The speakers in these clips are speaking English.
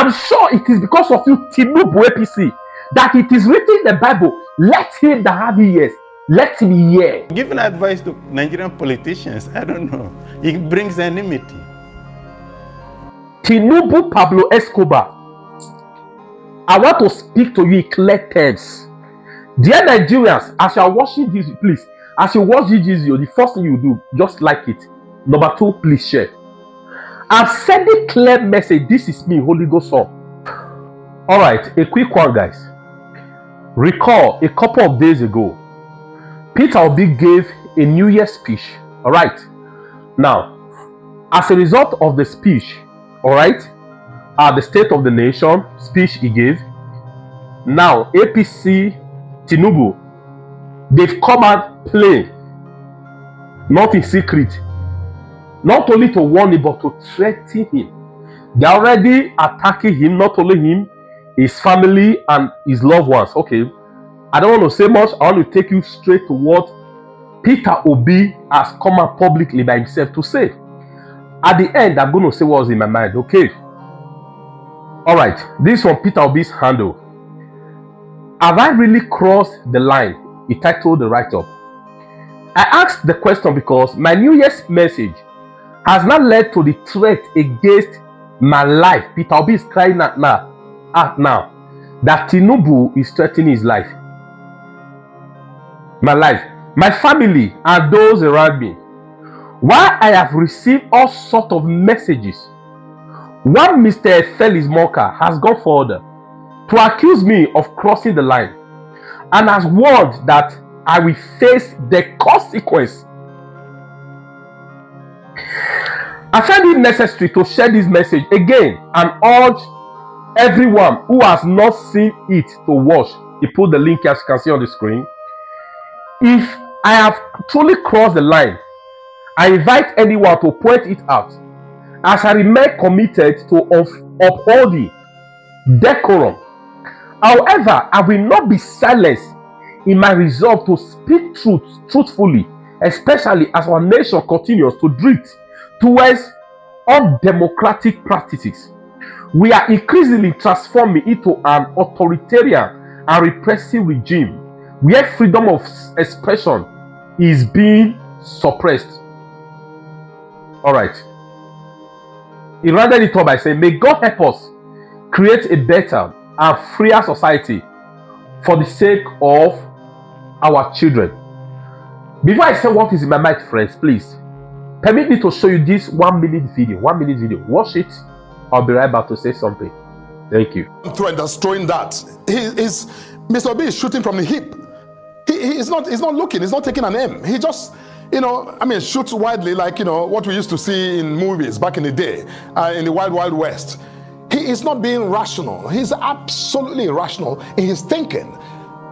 I'm sure it is because of you, Tinubu APC, that it is written in the Bible, let him that have ears, let him hear. Giving advice to Nigerian politicians, I don't know. It brings enmity. Tinubu Pablo Escobar, I want to speak to you in clear terms. Dear Nigerians, as you are watching this, please, as you watch this video, the first thing you do, just like it. Number 2, please share. I'm sending clear message. This is me, Holy Ghost Son. All right, a quick one, guys. Recall a couple of days ago, Peter Obi gave a New Year speech. All right. Now, as a result of the speech, all right, the State of the Nation speech he gave, now APC, Tinubu, they've come out plain, not in secret, not only to warn him, but to threaten him. They're already attacking him, not only him, his family and his loved ones. Okay, I don't want to say much. I want to take you straight to what Peter Obi has come out publicly by himself to say. At the end, I'm going to say what was in my mind. Okay. All right. This is from Peter Obi's handle. Have I really crossed the line? He titled the write-up. I asked the question because my New Year's message has not led to the threat against my life. Peter Obi is crying out now that Tinubu is threatening his life. My life, my family, and those around me. While I have received all sorts of messages, one Mr. Felix Monka has gone further to accuse me of crossing the line and has warned that I will face the consequence. I find it necessary to share this message again and urge everyone who has not seen it to watch. He put the link as you can see on the screen. If I have truly crossed the line, I invite anyone to point it out, as I remain committed to upholding decorum. However, I will not be silenced in my resolve to speak truthfully, especially as our nation continues to drift towards undemocratic practices. We are increasingly transforming into an authoritarian and repressive regime where freedom of expression is being suppressed. All right. He rounded it up by saying, may God help us create a better and freer society for the sake of our children. Before I say what is in my mind, friends, please permit me to show you this 1 minute video. 1 minute video. Watch it. I'll be right back to say something. Thank you. Through and destroying that. Mr. Obi is shooting from the hip. He's not looking, he's not taking an aim. He just, shoots widely like, what we used to see in movies back in the day, in the Wild Wild West. He is not being rational. He's absolutely irrational in his thinking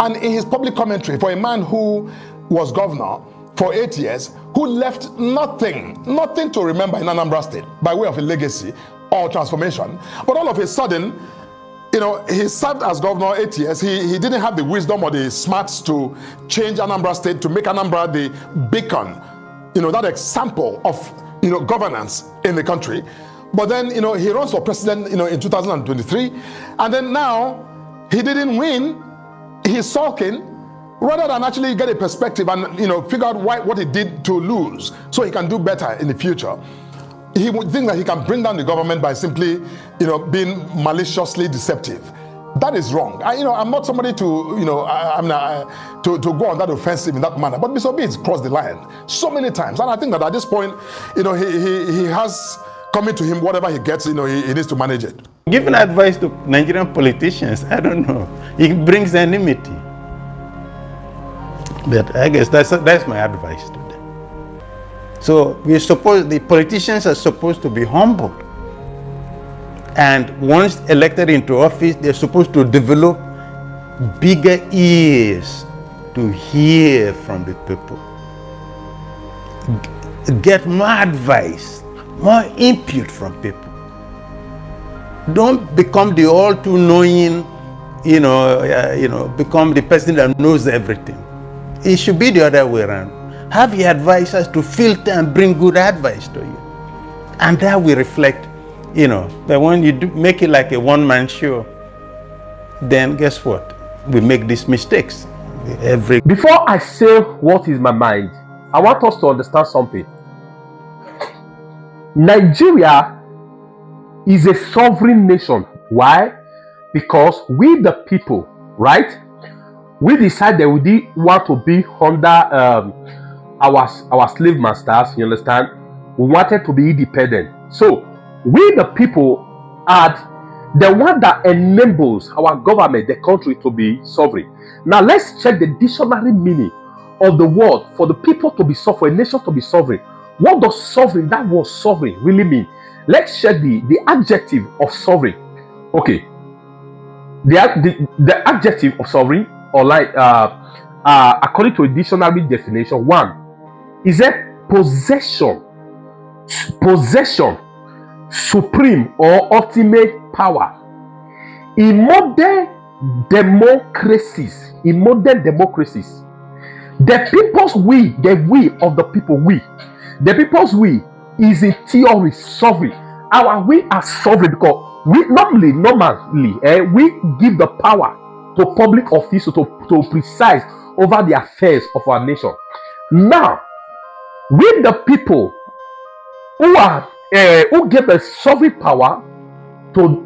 and in his public commentary for a man who was governor for 8 years, who left nothing to remember in Anambra State by way of a legacy or transformation. But all of a sudden, he served as governor 8 years. He didn't have the wisdom or the smarts to change Anambra State, to make Anambra the beacon, that example of, governance in the country. But then, he runs for president, in 2023. And then now, he didn't win. He's sulking rather than actually get a perspective and, figure out what he did to lose so he can do better in the future. He would think that he can bring down the government by simply, being maliciously deceptive. That is wrong. I'm not somebody to, to go on that offensive in that manner. But Mr. Obi has crossed the line so many times, and I think that at this point, he has coming to him whatever he gets. He needs to manage it. Giving advice to Nigerian politicians, I don't know. It brings enmity. But I guess that's my advice to them. So the politicians are supposed to be humble. And once elected into office, they're supposed to develop bigger ears to hear from the people. Get more advice, more input from people. Don't become the all too knowing, become the person that knows everything. It should be the other way around. Have your advisors to filter and bring good advice to you. And that will reflect, But when you make it like a one-man show, then guess what? We make these mistakes. Before I say what is my mind, I want us to understand something. Nigeria is a sovereign nation. Why? Because we the people, right? We decided that we didn't want to be under our slave masters. You understand? We wanted to be independent. So we the people are the one that enables our government, the country, to be sovereign. Now let's check the dictionary meaning of the word for the people to be sovereign, a nation to be sovereign. What does sovereign, that word sovereign, really mean? Let's check the adjective of sovereign. Okay. The adjective of sovereign, or like according to a dictionary definition, one is a possession, supreme or ultimate power. In modern democracies, the people's we, the we of the people, the people's we is in theory sovereign. Our we are sovereign because we normally, we give the power to public officials to preside over the affairs of our nation. Now, we the people who give a sovereign power to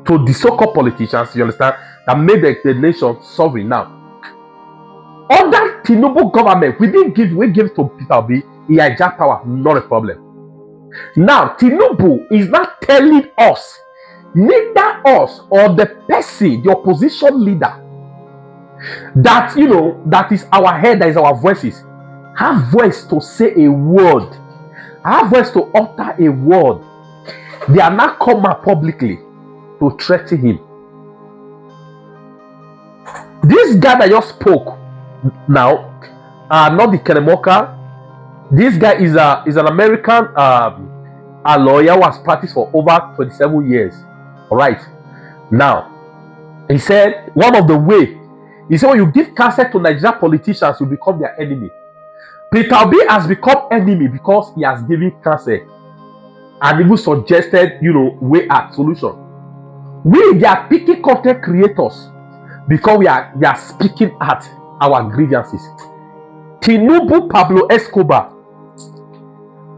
to the so-called politicians, you understand, that made the nation sovereign. Now, under Tinubu government, we give to Peter Obi, he hijacked power, not a problem. Now, Tinubu is not telling us, neither us or the person, the opposition leader, that that is our head, that is our voices, have voice to say a word, have voice to utter a word. They are not come out publicly to threaten him. This guy that just spoke now, not the Kenemoka. This guy is an American a lawyer who has practiced for over 27 years. All right. Now, he said one of the way, he said when you give counsel to Nigerian politicians, you become their enemy. Peter Obi has become enemy because he has given counsel and even suggested, way out solution. We are picking content creators because we are speaking at our grievances. Tinubu Pablo Escobar,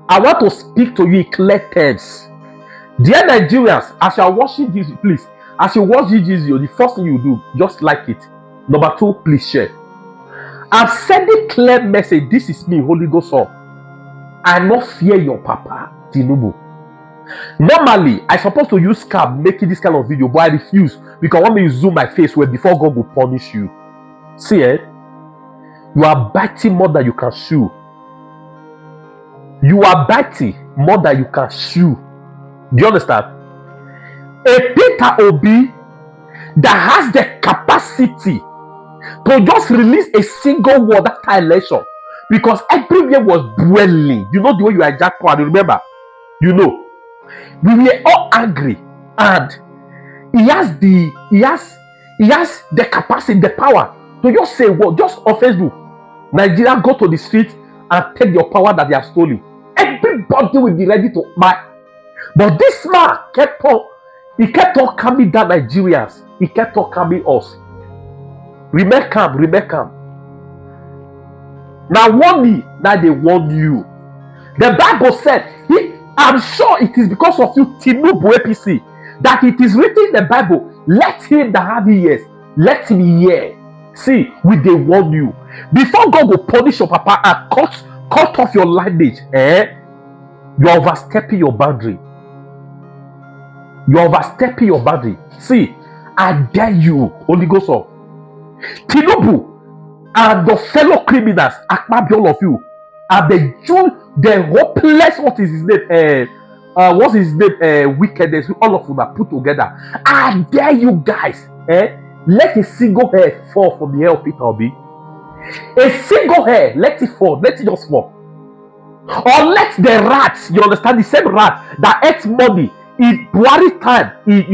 I want to speak to you in clear terms. Dear Nigerians, as you are watching this, please, as you watch this video, the first thing you do, just like it. Number two, please share. I'm sending clear message. This is me, Holy Ghost. I not fear your papa, Tinubu. Normally, I supposed to use scab making this kind of video, but I refuse because I want me to zoom my face where before God will punish you. See, you are biting more than you can chew. You are biting more than you can chew. Do you understand? A Peter Obi that has the capacity to just release a single word after election because everywhere was dwelling. You know the way you hijacked power. Remember, we were all angry, and he has the capacity, the power to just say what, just on Facebook, Nigeria, go to the street and take your power that they have stolen. Everybody will be ready to buy. But this man kept on calming down Nigerians. He kept on calming us. Remain calm. Now warn me, now they warn you. The Bible said, I'm sure it is because of you, Tinubu APC, that it is written in the Bible, let him that have ears, let him hear. See, they warn you. Before God will punish your papa and cut off your lineage, you're overstepping your boundary. See, I dare you, Holy Ghost. Tinubu and the fellow criminals, Akmabi, all of you, are the hopeless, wickedness, all of you are put together. I dare you guys, let a single hair fall from the hair of Peter Obi. A single hair, let it fall, let it just fall. Or let the rats, you understand, the same rat that ate money in Buhari time, in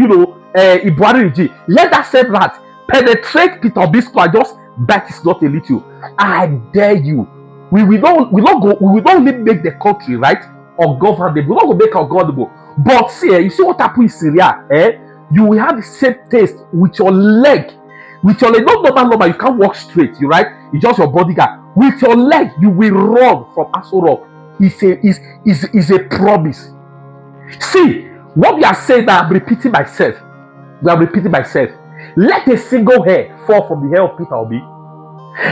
Buhari regime, let that same rat penetrate Peter Obi's and just bite his not a little. I dare you. We will not only make the country right or govern them. We will not go make our governable. But see, you see what happened in Syria, you will have the same taste with your leg. With your leg, not normal, you can't walk straight, you right? It's just your bodyguard. With your leg, you will run from Aso Rock. It's a promise. See, what we are saying now, I'm repeating myself. Let a single hair fall from the hair of Peter Obi.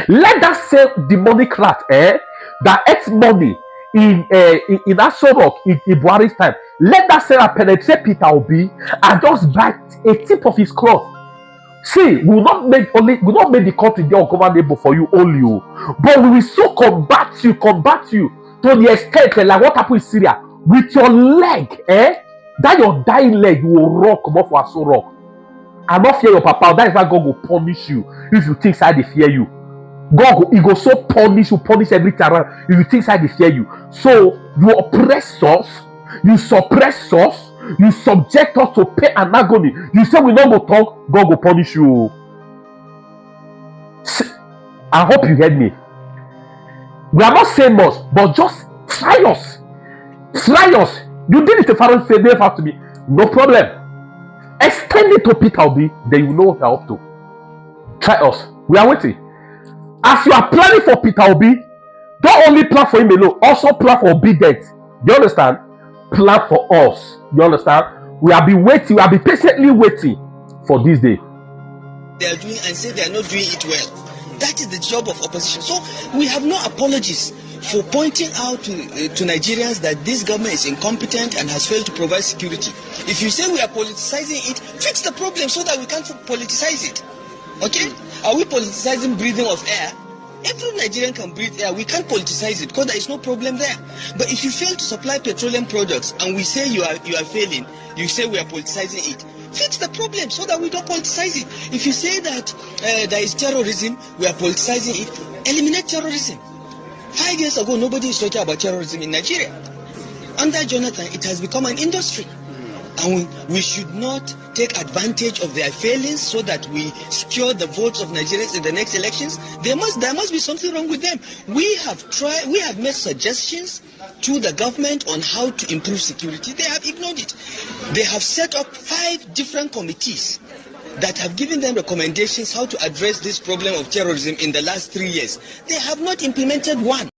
Let that same demonic rat that ate money in Aso Rock in Buhari's time, let that same rat penetrate Peter Obi and just bite a tip of his cloth. See, we will not make the country there ungovernable for you only, but we will so combat you to the extent like what happened in Syria. With your leg, that your dying leg will rock more for Aso Rock. I not fear your papa. That is why God will punish you if you think I fear you. God, he go so punish every time if you think I fear you. So you oppress us, you suppress us, you subject us to pain and agony. You say we don't go talk, God will punish you. I hope you heard me. We are not saying much, but just try us. You did it to Pharaoh, say they have to be no problem. Extend it to Peter Obi, then you know what you're up to. Try us. We are waiting. As you are planning for Peter Obi, don't only plan for him alone, also plan for obedience. You understand? Plan for us. You understand? We have been patiently waiting for this day. They are doing and say they are not doing it well. That is the job of opposition. So we have no apologies for pointing out to Nigerians that this government is incompetent and has failed to provide security. If you say we are politicizing it, fix the problem so that we can't politicize it. Okay? Are we politicizing breathing of air? Every Nigerian can breathe air. We can't politicize it because there is no problem there. But if you fail to supply petroleum products and we say you are failing, you say we are politicizing it. Fix the problem so that we don't politicize it. If you say that there is terrorism, we are politicizing it, eliminate terrorism. 5 years ago, nobody is talking about terrorism in Nigeria. Under Jonathan, it has become an industry. And we should not take advantage of their failings so that we secure the votes of Nigerians in the next elections. There must be something wrong with them. We have made suggestions to the government on how to improve security. They have ignored it. They have set up 5 different committees that have given them recommendations how to address this problem of terrorism in the last 3 years. They have not implemented one.